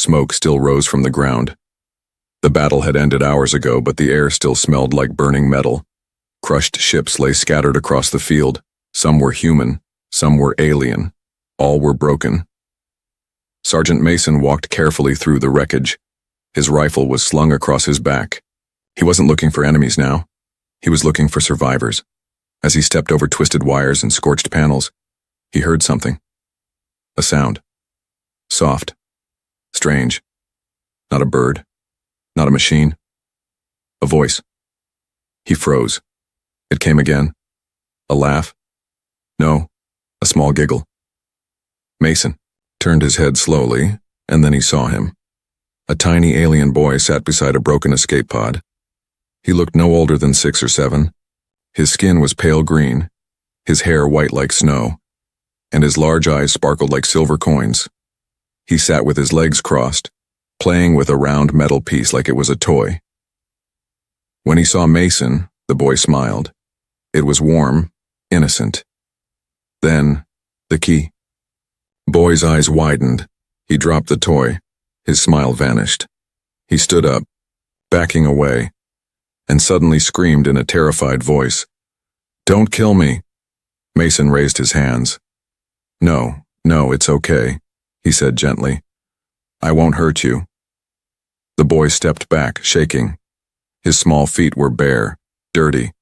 smoke still rose from the ground. The battle had ended hours ago, but the air still smelled like burning metal. Crushed ships lay scattered across the field. Some were human, some were alien. All were broken. Sergeant Mason walked carefully through the wreckage. His rifle was slung across his back. He wasn't looking for enemies now. He was looking for survivors. As he stepped over twisted wires and scorched panels, he heard something. A sound. Soft. Strange. Not a bird. Not a machine. A voice. He froze. It came again. A laugh. No, a small giggle. Mason turned his head slowly, and then he saw him. A tiny alien boy sat beside a broken escape pod. He looked no older than 6 or 7. His skin was pale green, his hair white like snow, and his large eyes sparkled like silver coins. He sat with his legs crossed, playing with a round metal piece like it was a toy. When he saw Mason, the boy smiled. It was warm, innocent. Then, the key. Boy's eyes widened. He dropped the toy. His smile vanished. He stood up, backing away, and suddenly screamed in a terrified voice, "Don't kill me!" Mason raised his hands. No, it's okay," he said gently. "I won't hurt you." The boy stepped back, shaking. His small feet were bare, dirty.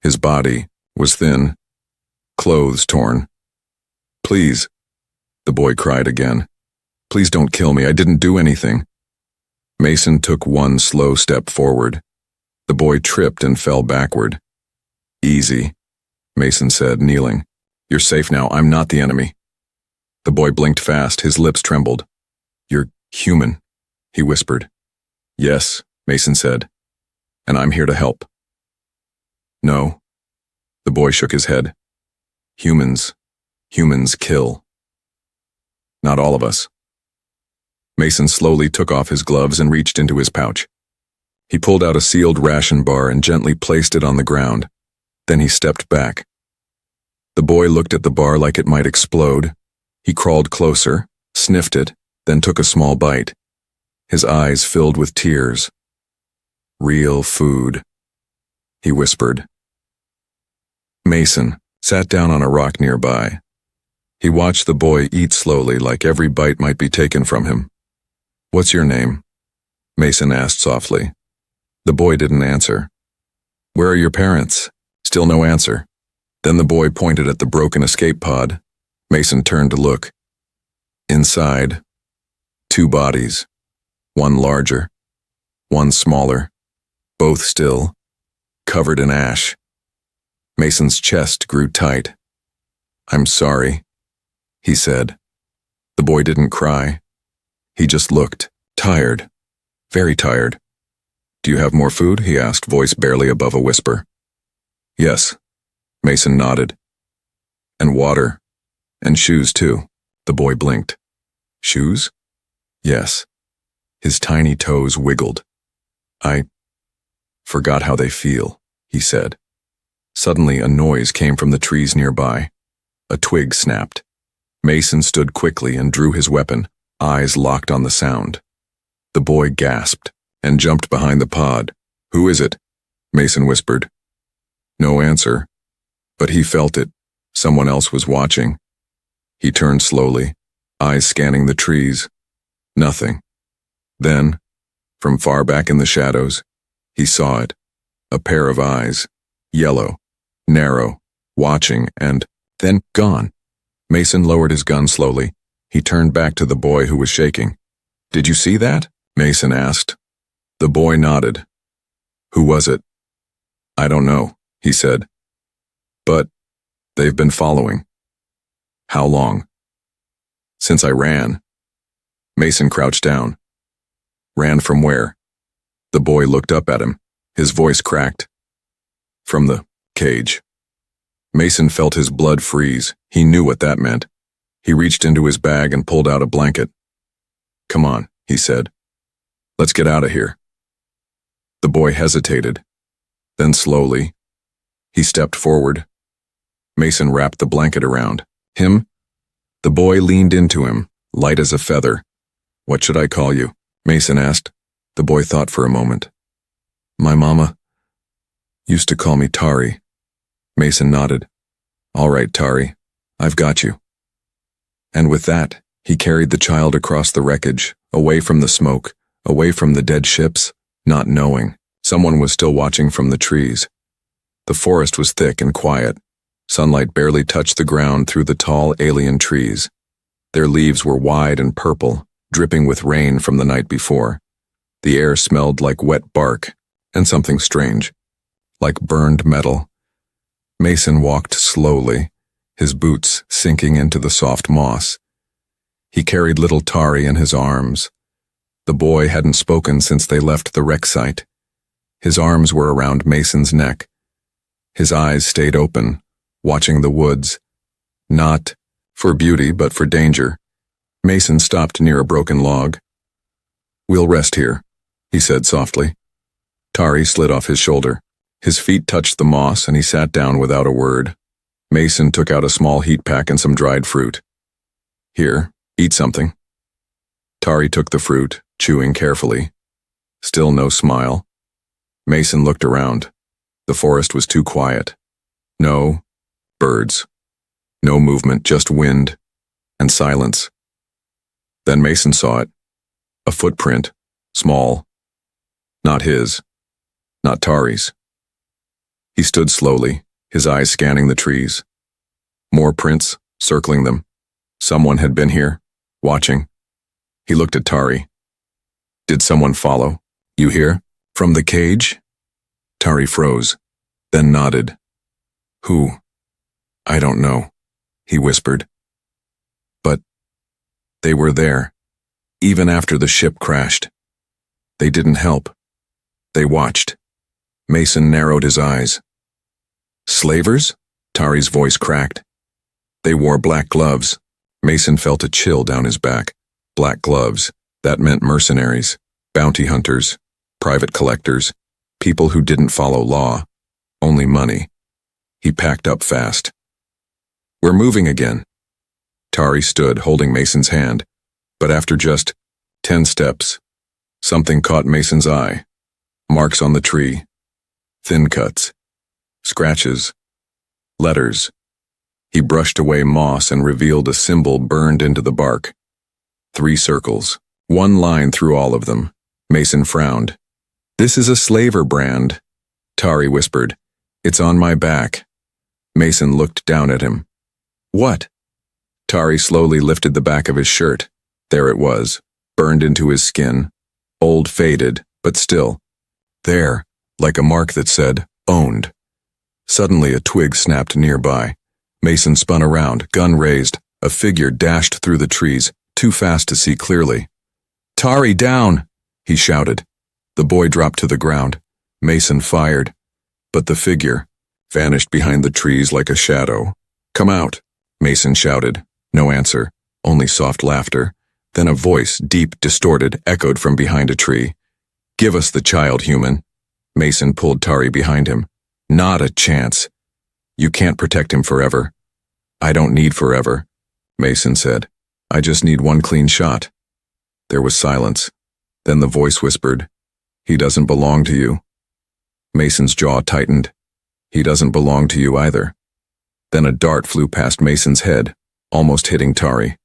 His body was thin, clothes torn. "Please," the boy cried again. "Please don't kill me. I didn't do anything." Mason took one slow step forward. The boy tripped and fell backward. "Easy," Mason said, kneeling. "You're safe now. I'm not the enemy." The boy blinked fast. His lips trembled. "You're human," he whispered. "Yes," Mason said. "And I'm here to help." "No." The boy shook his head. Humans kill. Not all of us." Mason slowly took off his gloves and reached into his pouch. He pulled out a sealed ration bar and gently placed it on the ground. Then he stepped back. The boy looked at the bar like it might explode. He crawled closer, sniffed it, then took a small bite. His eyes filled with tears. "Real food," he whispered. Mason sat down on a rock nearby. He watched the boy eat slowly, like every bite might be taken from him. "What's your name?" Mason asked softly. The boy didn't answer. "Where are your parents?" Still no answer. Then the boy pointed at the broken escape pod. Mason turned to look. Inside, 2 bodies. One larger, one smaller, both still, covered in ash. Mason's chest grew tight. "I'm sorry," he said. The boy didn't cry. He just looked, tired, very tired. "Do you have more food?" he asked, voice barely above a whisper. "Yes," Mason nodded. "And water, and shoes too." The boy blinked. "Shoes?" "Yes." His tiny toes wiggled. "I forgot how they feel," he said. Suddenly a noise came from the trees nearby. A twig snapped. Mason stood quickly and drew his weapon, eyes locked on the sound. The boy gasped and jumped behind the pod. "Who is it?" Mason whispered. No answer, but he felt it. Someone else was watching. He turned slowly, eyes scanning the trees. Nothing. Then, from far back in the shadows, he saw it. A pair of eyes, yellow, narrow, watching, and then gone. Mason lowered his gun slowly. He turned back to the boy who was shaking. "Did you see that?" Mason asked. The boy nodded. "Who was it?" "I don't know," he said. "But they've been following." "How long?" "Since I ran." Mason crouched down. "Ran from where?" The boy looked up at him. His voice cracked. "From the cage." Mason felt his blood freeze. He knew what that meant. He reached into his bag and pulled out a blanket. "Come on," he said. "Let's get out of here." The boy hesitated. Then slowly, he stepped forward. Mason wrapped the blanket around him. The boy leaned into him, light as a feather. What should I call you? Mason asked. The boy thought for a moment. My mama used to call me Tari. Mason nodded. All right, Tari, I've got you. And with that, he carried the child across the wreckage, away from the smoke, away from the dead ships, not knowing. Someone was still watching from the trees. The forest was thick and quiet. Sunlight barely touched the ground through the tall alien trees. Their leaves were wide and purple, dripping with rain from the night before. The air smelled like wet bark, and something strange, like burned metal. Mason walked slowly, his boots sinking into the soft moss. He carried little Tari in his arms. The boy hadn't spoken since they left the wreck site. His arms were around Mason's neck. His eyes stayed open, watching the woods. Not for beauty, but for danger. Mason stopped near a broken log. We'll rest here, he said softly. Tari slid off his shoulder. His feet touched the moss and he sat down without a word. Mason took out a small heat pack and some dried fruit. Here, eat something. Tari took the fruit, chewing carefully. Still no smile. Mason looked around. The forest was too quiet. No birds. No movement, just wind and silence. Then Mason saw it. A footprint, small. Not his. Not Tari's. He stood slowly, his eyes scanning the trees. More prints, circling them. Someone had been here, watching. He looked at Tari. Did someone follow? You hear? From the cage? Tari froze, then nodded. Who? I don't know, he whispered. But they were there, even after the ship crashed. They didn't help. They watched. Mason narrowed his eyes. Slavers? Tari's voice cracked. They wore black gloves. Mason felt a chill down his back. Black gloves. That meant mercenaries, bounty hunters, private collectors, people who didn't follow law, only money. He packed up fast. We're moving again. Tari stood, holding Mason's hand, but after just 10 steps, something caught Mason's eye. Marks on the tree. Thin cuts. Scratches. Letters. He brushed away moss and revealed a symbol burned into the bark. 3 circles. 1 line through all of them. Mason frowned. This is a slaver brand, Tari whispered. It's on my back. Mason looked down at him. What? Tari slowly lifted the back of his shirt. There it was, burned into his skin. Old, faded, but still. There, like a mark that said, owned. Suddenly a twig snapped nearby. Mason spun around, gun raised. A figure dashed through the trees, too fast to see clearly. Tari, down! He shouted. The boy dropped to the ground. Mason fired. But the figure vanished behind the trees like a shadow. Come out, Mason shouted. No answer, only soft laughter. Then a voice, deep, distorted, echoed from behind a tree. Give us the child, human. Mason pulled Tari behind him. Not a chance. You can't protect him forever. I don't need forever, Mason said. I just need 1 clean shot. There was silence. Then the voice whispered, He doesn't belong to you. Mason's jaw tightened. He doesn't belong to you either. Then a dart flew past Mason's head, almost hitting Tari.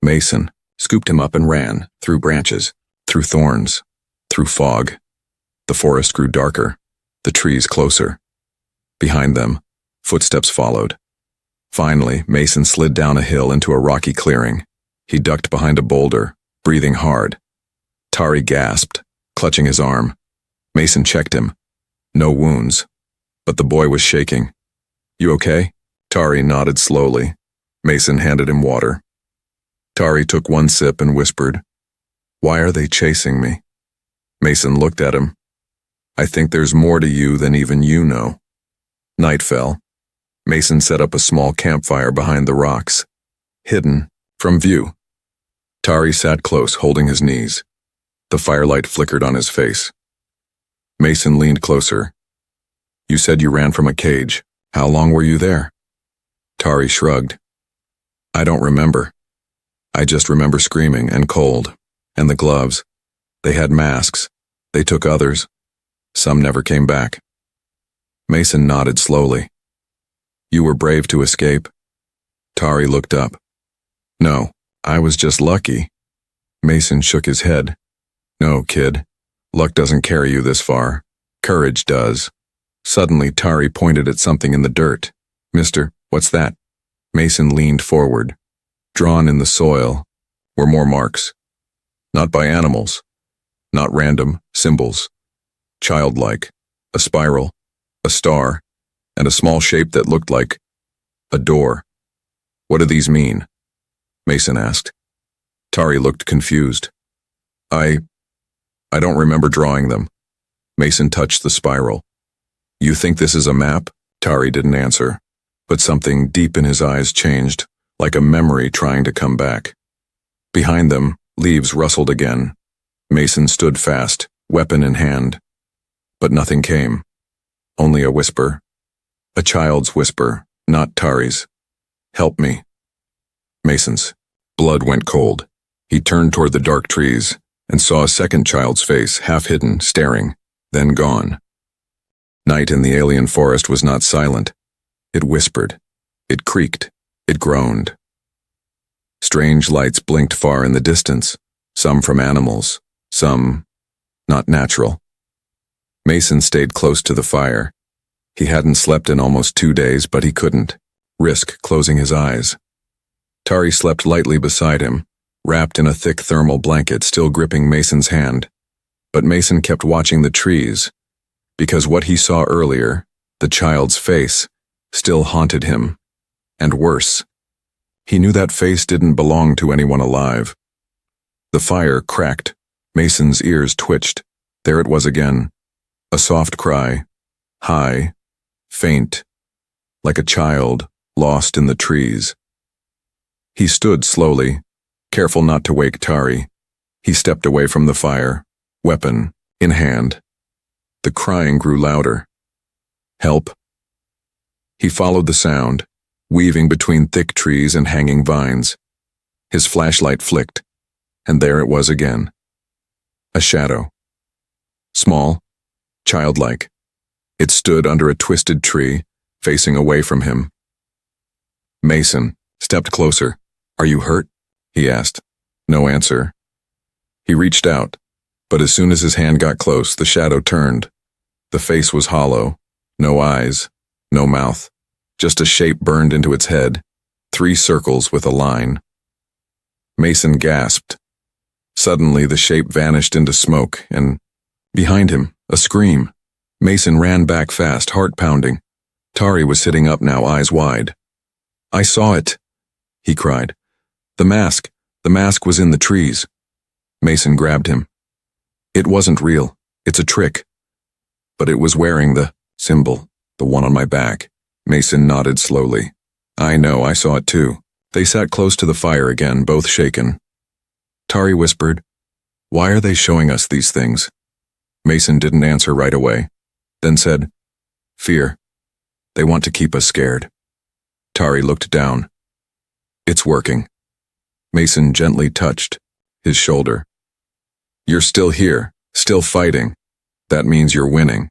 Mason scooped him up and ran, through branches, through thorns, through fog. The forest grew darker, the trees closer. Behind them, footsteps followed. Finally, Mason slid down a hill into a rocky clearing. He ducked behind a boulder, breathing hard. Tari gasped, clutching his arm. Mason checked him. No wounds, but the boy was shaking. You okay? Tari nodded slowly. Mason handed him water. Tari took 1 sip and whispered, Why are they chasing me? Mason looked at him. I think there's more to you than even you know. Night fell. Mason set up a small campfire behind the rocks, hidden from view. Tari sat close, holding his knees. The firelight flickered on his face. Mason leaned closer. You said you ran from a cage. How long were you there? Tari shrugged. I don't remember. I just remember screaming and cold. And the gloves. They had masks. They took others. Some never came back. Mason nodded slowly. You were brave to escape. Tari looked up. No, I was just lucky. Mason shook his head. No, kid. Luck doesn't carry you this far. Courage does. Suddenly, Tari pointed at something in the dirt. Mister, what's that? Mason leaned forward. Drawn in the soil were more marks. Not by animals. Not random symbols. Childlike. A spiral. A star. And a small shape that looked like a door. What do these mean? Mason asked. Tari looked confused. I don't remember drawing them. Mason touched the spiral. You think this is a map? Tari didn't answer, but something deep in his eyes changed, like a memory trying to come back. Behind them, leaves rustled again. Mason stood fast, weapon in hand. But nothing came. Only a whisper. A child's whisper, not Tari's. Help me. Mason's. Blood went cold. He turned toward the dark trees and saw a second child's face, half hidden, staring, then gone. Night in the alien forest was not silent. It whispered. It creaked. It groaned. Strange lights blinked far in the distance, some from animals, some not natural. Mason stayed close to the fire. He hadn't slept in almost 2 days, but he couldn't risk closing his eyes. Tari slept lightly beside him, wrapped in a thick thermal blanket, still gripping Mason's hand. But Mason kept watching the trees, because what he saw earlier, the child's face, still haunted him. And worse, he knew that face didn't belong to anyone alive. The fire cracked. Mason's ears twitched. There it was again. A soft cry. High. Faint. Like a child, lost in the trees. He stood slowly, careful not to wake Tari. He stepped away from the fire, weapon in hand. The crying grew louder. Help. He followed the sound, weaving between thick trees and hanging vines. His flashlight flicked, and there it was again. A shadow. Small, childlike. It stood under a twisted tree, facing away from him. Mason stepped closer. Are you hurt? He asked. No answer. He reached out, but as soon as his hand got close, the shadow turned. The face was hollow. No eyes. No mouth. Just a shape burned into its head. 3 circles with a line. Mason gasped. Suddenly, the shape vanished into smoke, and behind him, a scream. Mason ran back fast, heart pounding. Tari was sitting up now, eyes wide. I saw it, he cried. The mask was in the trees. Mason grabbed him. It wasn't real. It's a trick. But it was wearing the symbol, the one on my back. Mason nodded slowly. I know, I saw it too. They sat close to the fire again, both shaken. Tari whispered, Why are they showing us these things? Mason didn't answer right away, then said, Fear. They want to keep us scared. Tari looked down. It's working. Mason gently touched his shoulder. You're still here, still fighting. That means you're winning.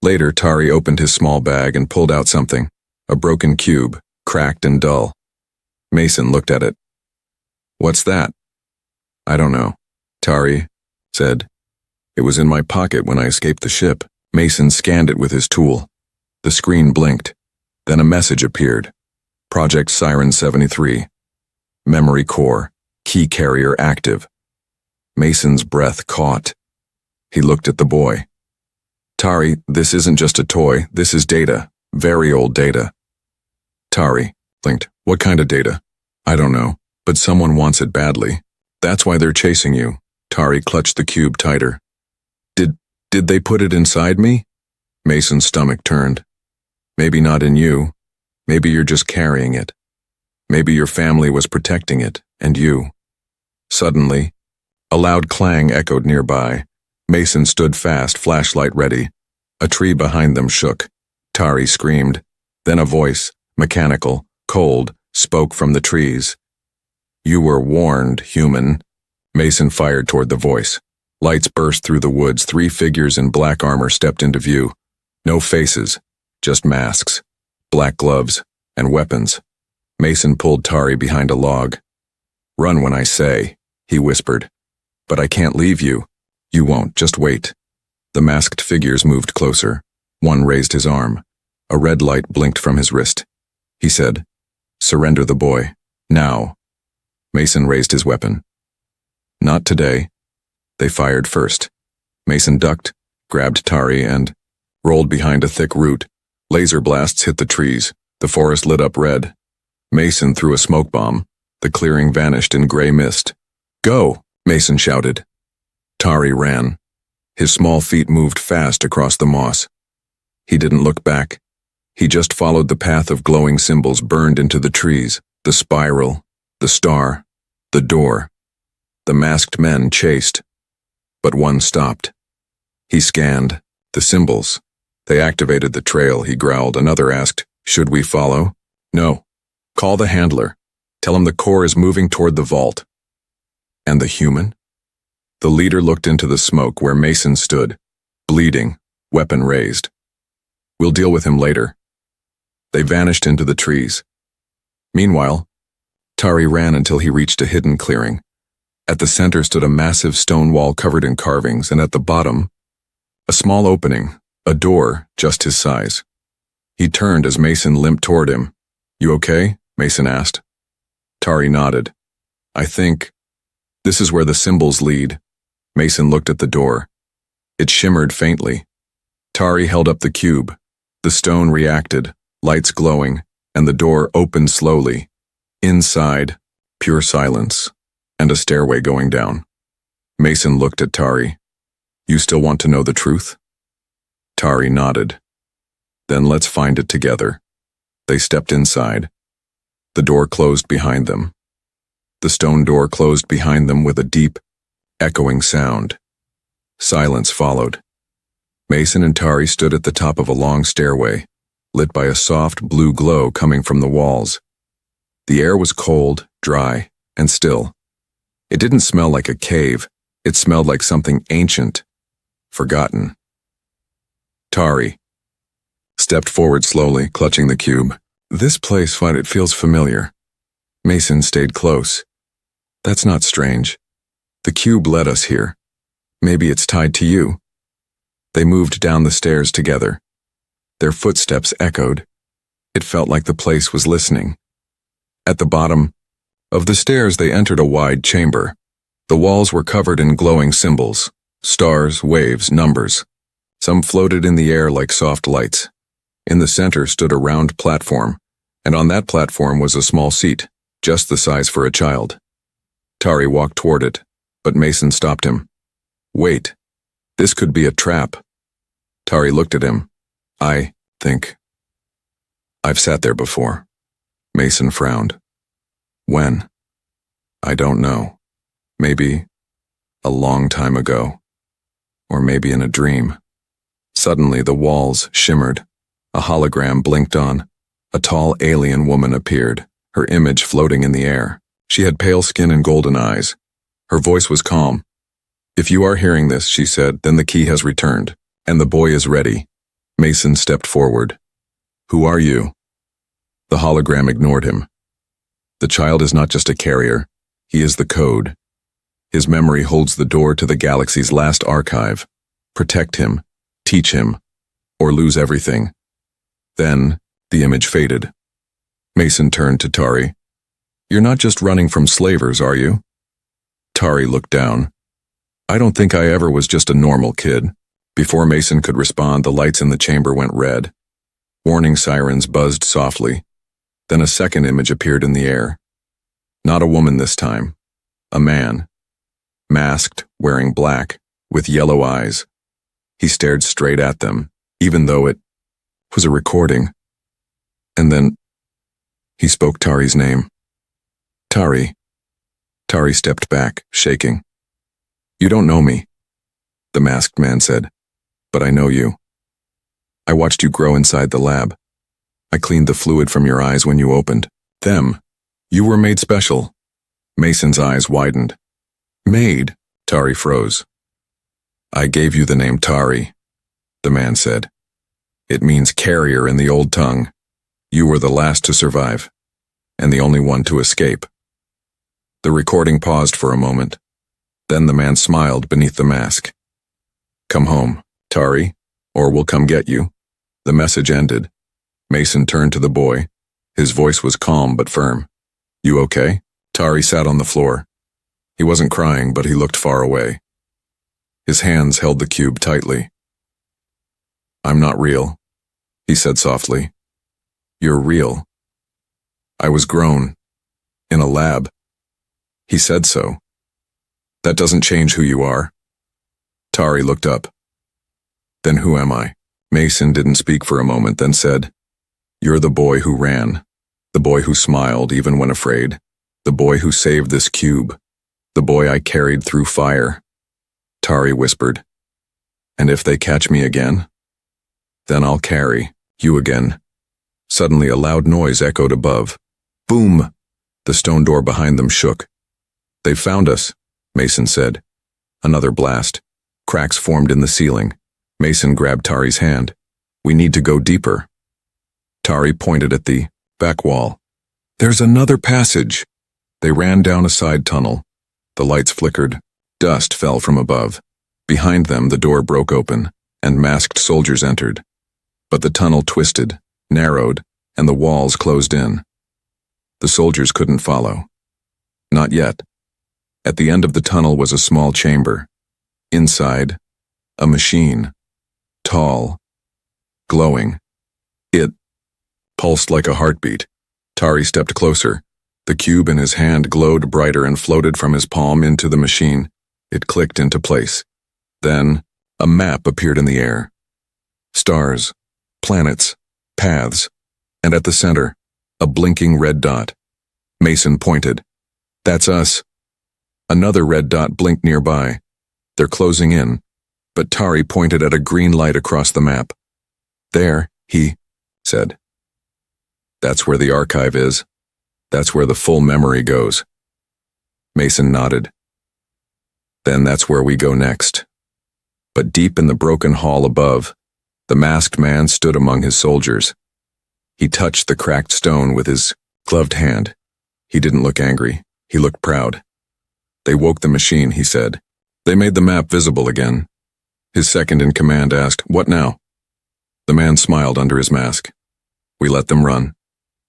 Later, Tari opened his small bag and pulled out something, a broken cube, cracked and dull. Mason looked at it. What's that? I don't know, Tari said. It was in my pocket when I escaped the ship. Mason scanned it with his tool. The screen blinked. Then a message appeared. Project Siren 73. Memory core. Key carrier active. Mason's breath caught. He looked at the boy. Tari, this isn't just a toy. This is data. Very old data. Tari blinked. What kind of data? I don't know, but someone wants it badly. That's why they're chasing you. Tari clutched the cube tighter. Did they put it inside me? Mason's stomach turned. Maybe not in you. Maybe you're just carrying it. Maybe your family was protecting it, and you. Suddenly, a loud clang echoed nearby. Mason stood fast, flashlight ready. A tree behind them shook. Tari screamed. Then a voice, mechanical, cold, spoke from the trees. You were warned, human. Mason fired toward the voice. Lights burst through the woods. 3 figures in black armor stepped into view. No faces, just masks, black gloves, and weapons. Mason pulled Tari behind a log. Run when I say, he whispered. But I can't leave you. You won't, just wait. The masked figures moved closer. One raised his arm. A red light blinked from his wrist. He said, surrender the boy, now. Mason raised his weapon. Not today. They fired first. Mason ducked, grabbed Tari, and rolled behind a thick root. Laser blasts hit the trees. The forest lit up red. Mason threw a smoke bomb. The clearing vanished in gray mist. Go, Mason shouted. Tari ran. His small feet moved fast across the moss. He didn't look back. He just followed the path of glowing symbols burned into the trees, the spiral, the star, the door. The masked men chased, but one stopped. He scanned the symbols. They activated the trail, he growled. Another asked, should we follow? No. Call the handler. Tell him the core is moving toward the vault. And the human? The leader looked into the smoke where Mason stood, bleeding, weapon raised. We'll deal with him later. They vanished into the trees. Meanwhile, Tari ran until he reached a hidden clearing. At the center stood a massive stone wall covered in carvings, and at the bottom, a small opening, a door just his size. He turned as Mason limped toward him. You okay? Mason asked. Tari nodded. I think this is where the symbols lead. Mason looked at the door. It shimmered faintly. Tari held up the cube. The stone reacted, lights glowing, and the door opened slowly. Inside, pure silence, and a stairway going down. Mason looked at Tari. You still want to know the truth? Tari nodded. Then let's find it together. They stepped inside. The door closed behind them. The stone door closed behind them with a deep, echoing sound. Silence followed. Mason and Tari stood at the top of a long stairway, lit by a soft blue glow coming from the walls. The air was cold, dry, and still. It didn't smell like a cave. It smelled like something ancient, forgotten. Tari stepped forward slowly, clutching the cube. This place, why it feels familiar. Mason stayed close. That's not strange. The cube led us here. Maybe it's tied to you. They moved down the stairs together. Their footsteps echoed. It felt like the place was listening. At the bottom of the stairs, they entered a wide chamber. The walls were covered in glowing symbols, stars, waves, numbers. Some floated in the air like soft lights. In the center stood a round platform, and on that platform was a small seat, just the size for a child. Tari walked toward it, but Mason stopped him. Wait, this could be a trap. Tari looked at him. I think I've sat there before. Mason frowned. When? I don't know. Maybe a long time ago. Or maybe in a dream. Suddenly the walls shimmered. A hologram blinked on. A tall alien woman appeared, her image floating in the air. She had pale skin and golden eyes. Her voice was calm. If you are hearing this, she said, then the key has returned, and the boy is ready. Mason stepped forward. Who are you? The hologram ignored him. The child is not just a carrier. He is the code. His memory holds the door to the galaxy's last archive. Protect him, teach him, or lose everything. Then, the image faded. Mason turned to Tari. You're not just running from slavers, are you? Tari looked down. I don't think I ever was just a normal kid. Before Mason could respond, the lights in the chamber went red. Warning sirens buzzed softly. Then a second image appeared in the air. Not a woman this time. A man. Masked, wearing black, with yellow eyes. He stared straight at them, even though it was a recording. And then he spoke Tari's name. Tari. Tari stepped back, shaking. You don't know me, the masked man said, but I know you. I watched you grow inside the lab. I cleaned the fluid from your eyes when you opened them. You were made special. Mason's eyes widened. Maid? Tari froze. I gave you the name Tari, the man said. It means carrier in the old tongue. You were the last to survive, and the only one to escape. The recording paused for a moment. Then the man smiled beneath the mask. Come home, Tari, or we'll come get you. The message ended. Mason turned to the boy. His voice was calm but firm. You okay? Tari sat on the floor. He wasn't crying, but he looked far away. His hands held the cube tightly. I'm not real, he said softly. You're real. I was grown. In a lab. He said so. That doesn't change who you are. Tari looked up. Then who am I? Mason didn't speak for a moment, then said, You're the boy who ran. The boy who smiled even when afraid. The boy who saved this cube. The boy I carried through fire. Tari whispered. And if they catch me again? Then I'll carry you again. Suddenly a loud noise echoed above. Boom! The stone door behind them shook. They've found us, Mason said. Another blast. Cracks formed in the ceiling. Mason grabbed Tari's hand. We need to go deeper. Tari pointed at the back wall. There's another passage. They ran down a side tunnel. The lights flickered. Dust fell from above. Behind them, the door broke open, and masked soldiers entered. But the tunnel twisted, narrowed, and the walls closed in. The soldiers couldn't follow. Not yet. At the end of the tunnel was a small chamber. Inside, a machine. Tall. Glowing. It pulsed like a heartbeat. Tari stepped closer. The cube in his hand glowed brighter and floated from his palm into the machine. It clicked into place. Then, a map appeared in the air. Stars, planets, paths, and at the center, a blinking red dot. Mason pointed. That's us. Another red dot blinked nearby. They're closing in, but Tari pointed at a green light across the map. There, he said. That's where the archive is. That's where the full memory goes. Mason nodded. Then that's where we go next. But deep in the broken hall above, the masked man stood among his soldiers. He touched the cracked stone with his gloved hand. He didn't look angry. He looked proud. They woke the machine, he said. They made the map visible again. His second in command asked, What now? The man smiled under his mask. We let them run.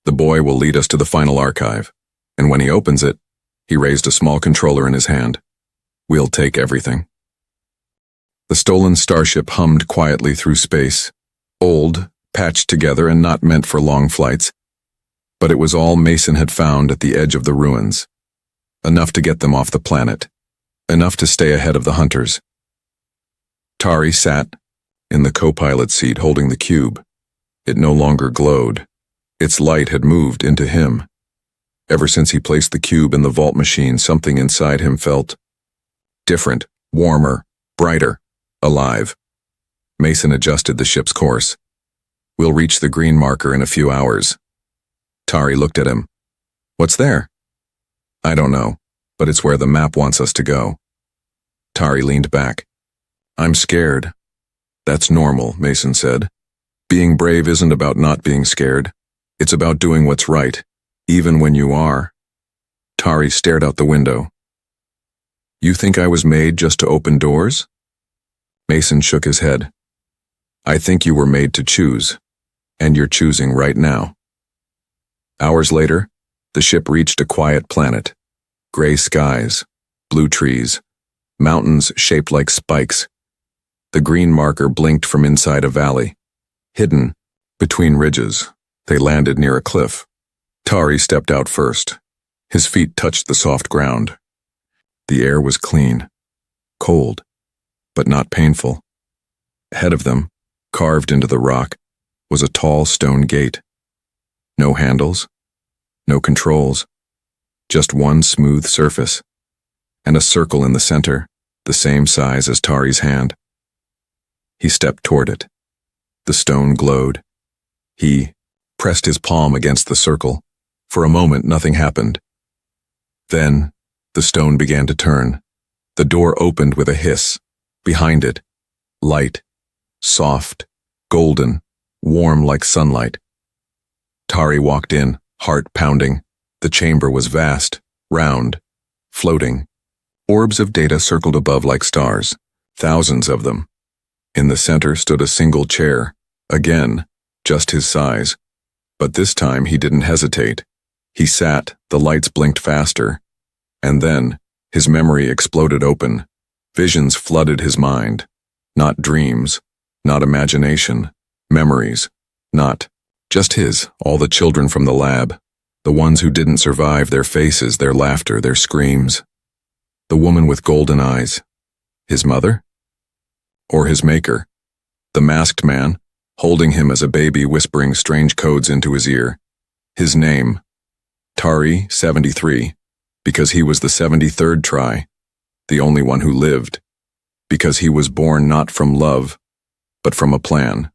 The boy will lead us to the final archive, and when he opens it, he raised a small controller in his hand. We'll take everything. The stolen starship hummed quietly through space, old, patched together and not meant for long flights. But it was all Mason had found at the edge of the ruins. Enough to get them off the planet. Enough to stay ahead of the hunters. Tari sat in the co-pilot seat holding the cube. It no longer glowed. Its light had moved into him. Ever since he placed the cube in the vault machine, something inside him felt different, warmer, brighter, alive. Mason adjusted the ship's course. We'll reach the green marker in a few hours. Tari looked at him. What's there? I don't know, but it's where the map wants us to go. Tari leaned back. I'm scared. That's normal, Mason said. Being brave isn't about not being scared. It's about doing what's right, even when you are. Tari stared out the window. You think I was made just to open doors? Mason shook his head. I think you were made to choose, and you're choosing right now. Hours later, the ship reached a quiet planet. Gray skies, blue trees, mountains shaped like spikes. The green marker blinked from inside a valley. Hidden between ridges, they landed near a cliff. Tari stepped out first. His feet touched the soft ground. The air was clean, cold, but not painful. Ahead of them, carved into the rock, was a tall stone gate. No handles, no controls, just one smooth surface, and a circle in the center, the same size as Tari's hand. He stepped toward it. The stone glowed. He pressed his palm against the circle. For a moment, nothing happened. Then, The stone began to turn. The door opened with a hiss. Behind it, light, soft, golden, warm like sunlight. Tari walked in, heart pounding. The chamber was vast, round, floating. Orbs of data circled above like stars, thousands of them. In the center stood a single chair, again, just his size. But this time he didn't hesitate. He sat, the lights blinked faster. And then, his memory exploded open. Visions flooded his mind. Not dreams, not imagination, memories, not just his, all the children from the lab, the ones who didn't survive, their faces, their laughter, their screams. The woman with golden eyes. His mother? Or his maker? The masked man, holding him as a baby, whispering strange codes into his ear. His name, Tari 73, because he was the 73rd try, the only one who lived, because he was born not from love, but from a plan,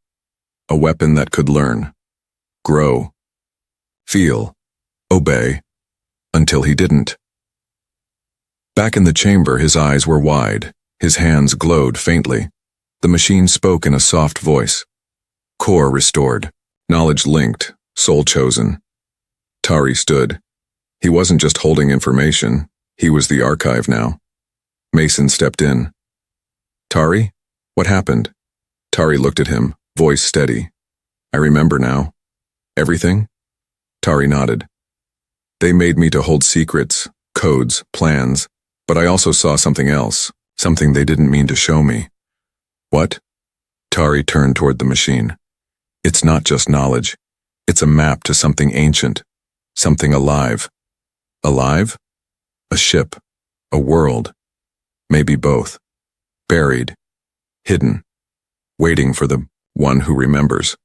a weapon that could learn, grow, feel, obey, until he didn't. Back in the chamber, his eyes were wide, his hands glowed faintly. The machine spoke in a soft voice. Core restored, knowledge linked, soul chosen. Tari stood. He wasn't just holding information, he was the archive now. Mason stepped in. Tari? What happened? Tari looked at him, voice steady. I remember now. Everything? Tari nodded. They made me to hold secrets, codes, plans, but I also saw something else, something they didn't mean to show me. What? Tari turned toward the machine. It's not just knowledge. It's a map to something ancient, something alive. Alive? A ship, a world, maybe both. Buried, hidden, waiting for the one who remembers.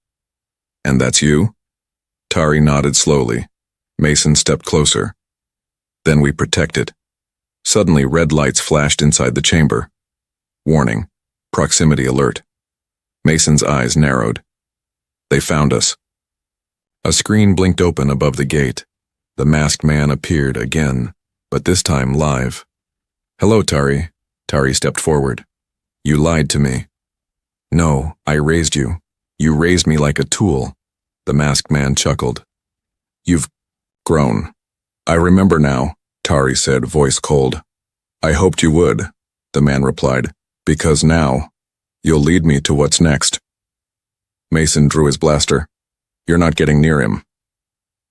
And that's you? Tari nodded slowly. Mason stepped closer. Then we protect it. Suddenly red lights flashed inside the chamber. Warning, proximity alert. Mason's eyes narrowed. They found us. A screen blinked open above the gate. The masked man appeared again, but this time live. Hello, Tari. Tari stepped forward. You lied to me. No, I raised you. You raised me like a tool. The masked man chuckled. You've grown. I remember now, Tari said, voice cold. I hoped you would, the man replied, because now, you'll lead me to what's next. Mason drew his blaster. You're not getting near him.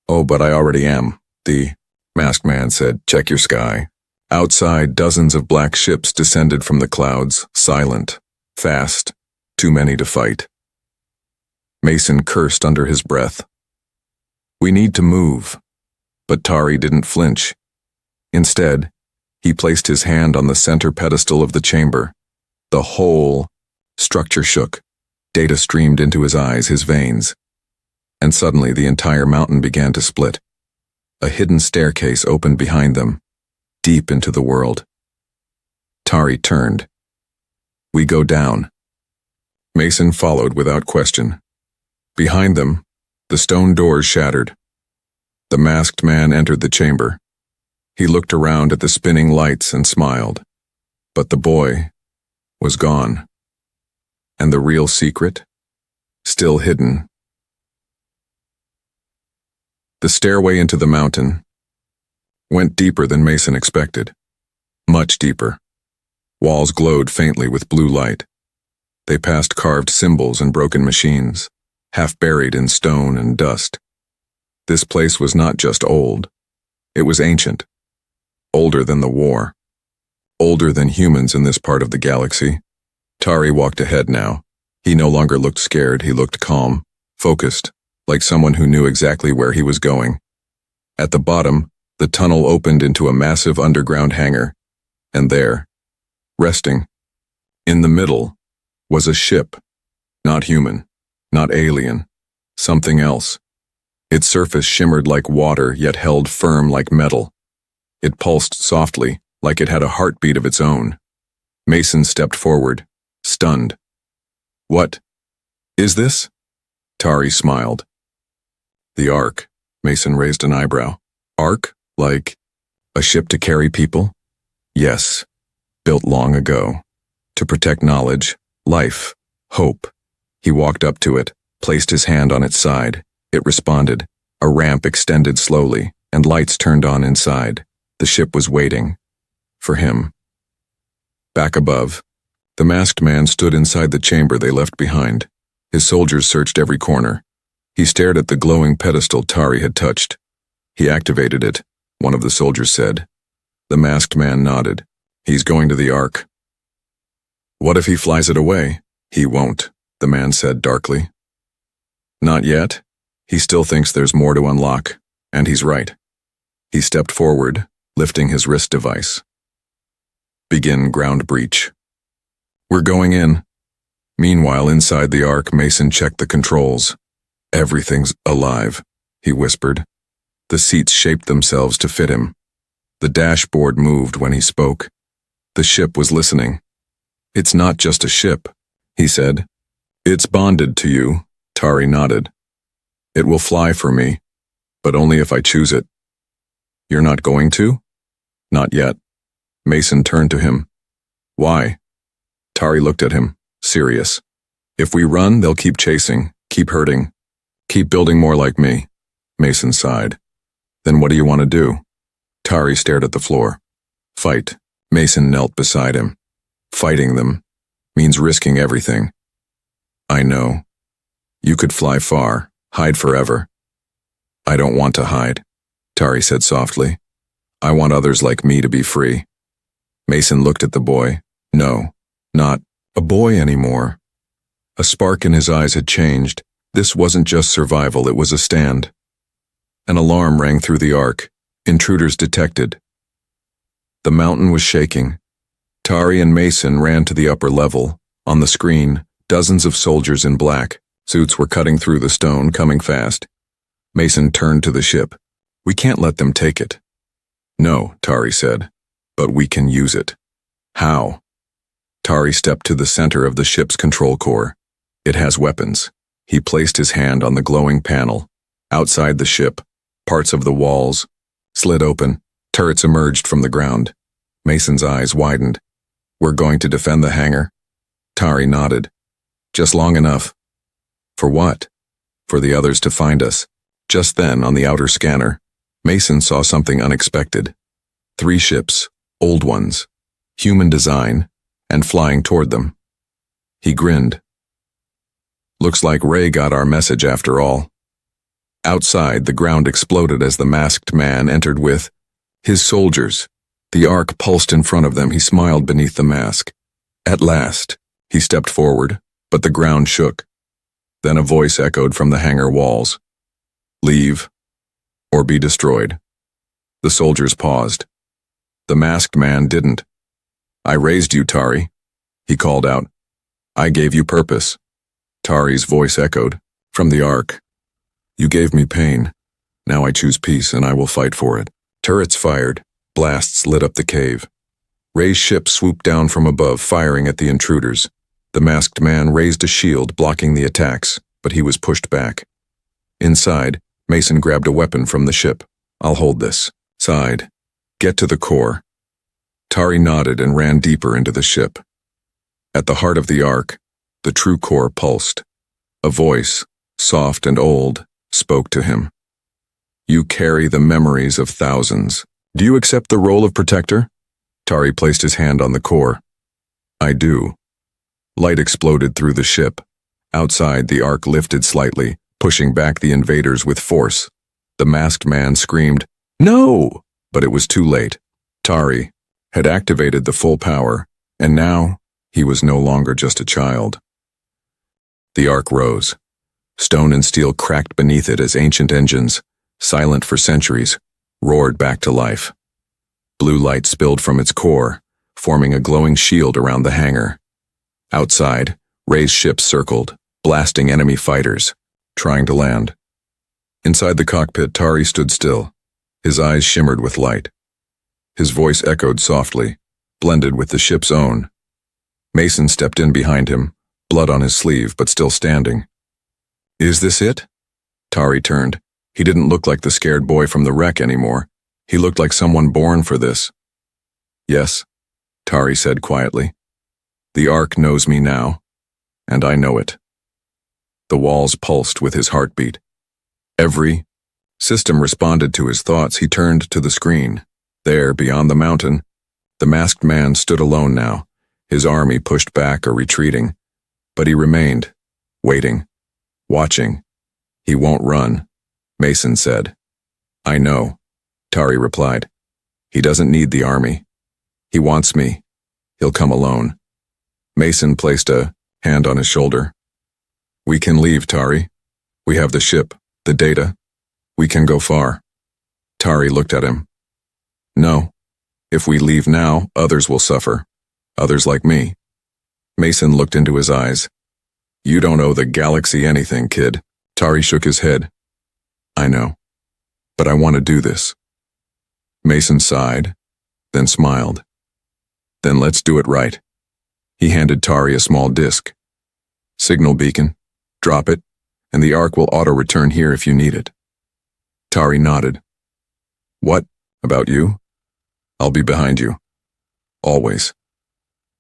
Oh, but I already am, the masked man said. Check your sky. Outside, dozens of black ships descended from the clouds, silent, fast, too many to fight. Mason cursed under his breath. We need to move. But Tari didn't flinch. Instead, he placed his hand on the center pedestal of the chamber. The whole structure shook. Data streamed into his eyes, his veins. And suddenly the entire mountain began to split. A hidden staircase opened behind them, deep into the world. Tari turned. We go down. Mason followed without question. Behind them, the stone doors shattered. The masked man entered the chamber. He looked around at the spinning lights and smiled. But the boy was gone. And the real secret? Still hidden. The stairway into the mountain went deeper than Mason expected. Much deeper. Walls glowed faintly with blue light. They passed carved symbols and broken machines, half buried in stone and dust. This place was not just old. It was ancient. Older than the war. Older than humans in this part of the galaxy. Tari walked ahead now. He no longer looked scared, he looked calm, focused, like someone who knew exactly where he was going. At the bottom, the tunnel opened into a massive underground hangar. And there, resting, in the middle, was a ship. Not human, not alien, something else. Its surface shimmered like water, yet held firm like metal. It pulsed softly, like it had a heartbeat of its own. Mason stepped forward, stunned. What is this? Tari smiled. The Ark. Mason raised an eyebrow. Ark? Like A ship to carry people? Yes. Built long ago. To protect knowledge, life, hope. He walked up to it, placed his hand on its side. It responded. A ramp extended slowly, and lights turned on inside. The ship was waiting. For him. Back above, the masked man stood inside the chamber they left behind. His soldiers searched every corner. He stared at the glowing pedestal Tari had touched. He activated it, one of the soldiers said. The masked man nodded. He's going to the Ark. What if he flies it away? He won't, the man said darkly. Not yet. He still thinks there's more to unlock, and he's right. He stepped forward, lifting his wrist device. Begin ground breach. We're going in. Meanwhile, inside the Ark, Mason checked the controls. Everything's alive, he whispered. The seats shaped themselves to fit him. The dashboard moved when he spoke. The ship was listening. It's not just a ship, he said. It's bonded to you, Tari nodded. It will fly for me, but only if I choose it. You're not going to? Not yet. Mason turned to him. Why? Tari looked at him, serious. If we run, they'll keep chasing, keep hurting, keep building more like me. Mason sighed. Then what do you want to do? Tari stared at the floor. Fight. Mason knelt beside him. Fighting them means risking everything. I know. You could fly far, hide forever. I don't want to hide, Tari said softly. I want others like me to be free. Mason looked at the boy. No, not a boy anymore. A spark in his eyes had changed. This wasn't just survival, it was a stand. An alarm rang through the Ark. Intruders detected. The mountain was shaking. Tari and Mason ran to the upper level. On the screen, dozens of soldiers in black suits were cutting through the stone, coming fast. Mason turned to the ship. We can't let them take it. No, Tari said, but we can use it. How? Tari stepped to the center of the ship's control core. It has weapons. He placed his hand on the glowing panel. Outside the ship, parts of the walls slid open. Turrets emerged from the ground. Mason's eyes widened. We're going to defend the hangar? Tari nodded. Just long enough. For what? For the others to find us. Just then, on the outer scanner, Mason saw something unexpected. 3 ships, old ones, human design, and flying toward them. He grinned. Looks like Ray got our message after all. Outside, the ground exploded as the masked man entered with his soldiers. The Ark pulsed in front of them. He smiled beneath the mask. At last, he stepped forward, but the ground shook. Then a voice echoed from the hangar walls. Leave, or be destroyed. The soldiers paused. The masked man didn't. I raised you, Tari, he called out. I gave you purpose. Tari's voice echoed from the Ark. You gave me pain. Now I choose peace, and I will fight for it. Turrets fired. Blasts lit up the cave. Ray's ship swooped down from above, firing at the intruders. The masked man raised a shield, blocking the attacks, but he was pushed back. Inside, Mason grabbed a weapon from the ship. I'll hold this. Sighed. Get to the core. Tari nodded and ran deeper into the ship. At the heart of the Ark, the true core pulsed. A voice, soft and old, spoke to him. You carry the memories of thousands. Do you accept the role of protector? Tari placed his hand on the core. I do. Light exploded through the ship. Outside, the Ark lifted slightly, pushing back the invaders with force. The masked man screamed, No! But it was too late. Tari had activated the full power, and now he was no longer just a child. The Ark rose. Stone and steel cracked beneath it as ancient engines, silent for centuries, roared back to life. Blue light spilled from its core, forming a glowing shield around the hangar. Outside, Ray's ship circled, blasting enemy fighters, trying to land. Inside the cockpit, Tari stood still. His eyes shimmered with light. His voice echoed softly, blended with the ship's own. Mason stepped in behind him, blood on his sleeve but still standing. Is this it? Tari turned. He didn't look like the scared boy from the wreck anymore. He looked like someone born for this. Yes, Tari said quietly. The Ark knows me now, and I know it. The walls pulsed with his heartbeat. Every system responded to his thoughts. He turned to the screen. There, beyond the mountain, the masked man stood alone now, his army pushed back or retreating. But he remained, waiting, watching. He won't run, Mason said. I know, Tari replied. He doesn't need the army. He wants me. He'll come alone. Mason placed a hand on his shoulder. We can leave, Tari. We have the ship, the data. We can go far. Tari looked at him. No. If we leave now, others will suffer. Others like me. Mason looked into his eyes. You don't owe the galaxy anything, kid. Tari shook his head. I know. But I want to do this. Mason sighed, then smiled. Then let's do it right. He handed Tari a small disc. Signal beacon. Drop it, and the Ark will auto-return here if you need it. Tari nodded. What about you? I'll be behind you. Always.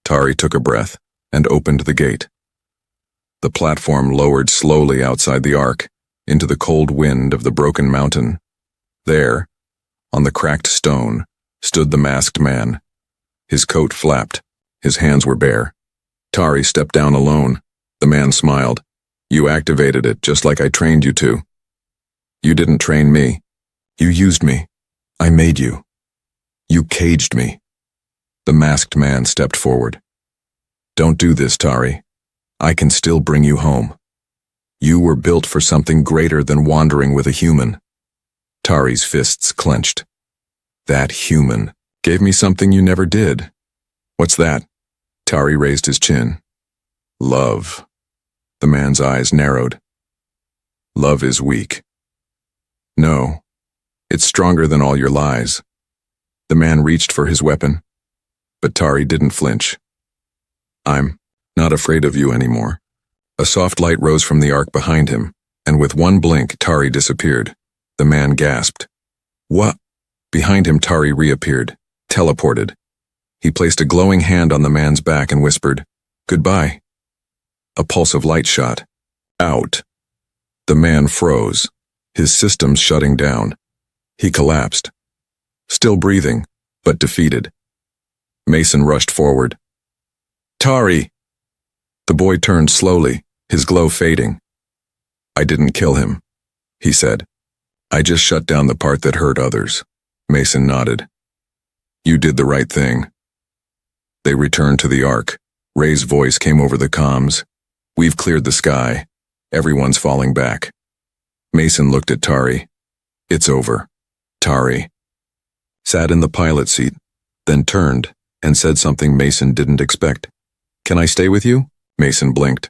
Tari took a breath and opened the gate. The platform lowered slowly outside the Ark, into the cold wind of the broken mountain. There, on the cracked stone, stood the masked man. His coat flapped. His hands were bare. Tari stepped down alone. The man smiled. You activated it just like I trained you to. You didn't train me. You used me. I made you. You caged me. The masked man stepped forward. Don't do this, Tari. I can still bring you home. You were built for something greater than wandering with a human. Tari's fists clenched. That human gave me something you never did. What's that? Tari raised his chin. Love. The man's eyes narrowed. Love is weak. No, it's stronger than all your lies. The man reached for his weapon, but Tari didn't flinch. I'm not afraid of you anymore. A soft light rose from the Ark behind him, and with one blink, Tari disappeared. The man gasped. What? Behind him, Tari reappeared, teleported. He placed a glowing hand on the man's back and whispered, Goodbye. A pulse of light shot. Out. The man froze, his systems shutting down. He collapsed. Still breathing, but defeated. Mason rushed forward. Tari! The boy turned slowly, his glow fading. I didn't kill him, he said. I just shut down the part that hurt others. Mason nodded. You did the right thing. They returned to the Ark. Ray's voice came over the comms. We've cleared the sky. Everyone's falling back. Mason looked at Tari. It's over. Tari sat in the pilot seat, then turned and said something Mason didn't expect. Can I stay with you? Mason blinked.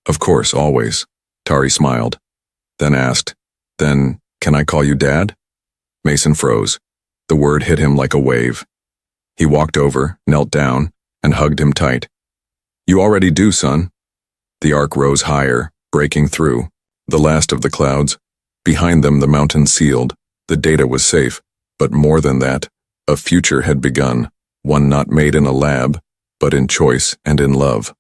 Of course, always. Tari smiled, then asked, Then, can I call you Dad? Mason froze. The word hit him like a wave. He walked over, knelt down, and hugged him tight. You already do, son. The Ark rose higher, breaking through. The last of the clouds. Behind them the mountain sealed. The data was safe. But more than that, a future had begun. One not made in a lab, but in choice and in love.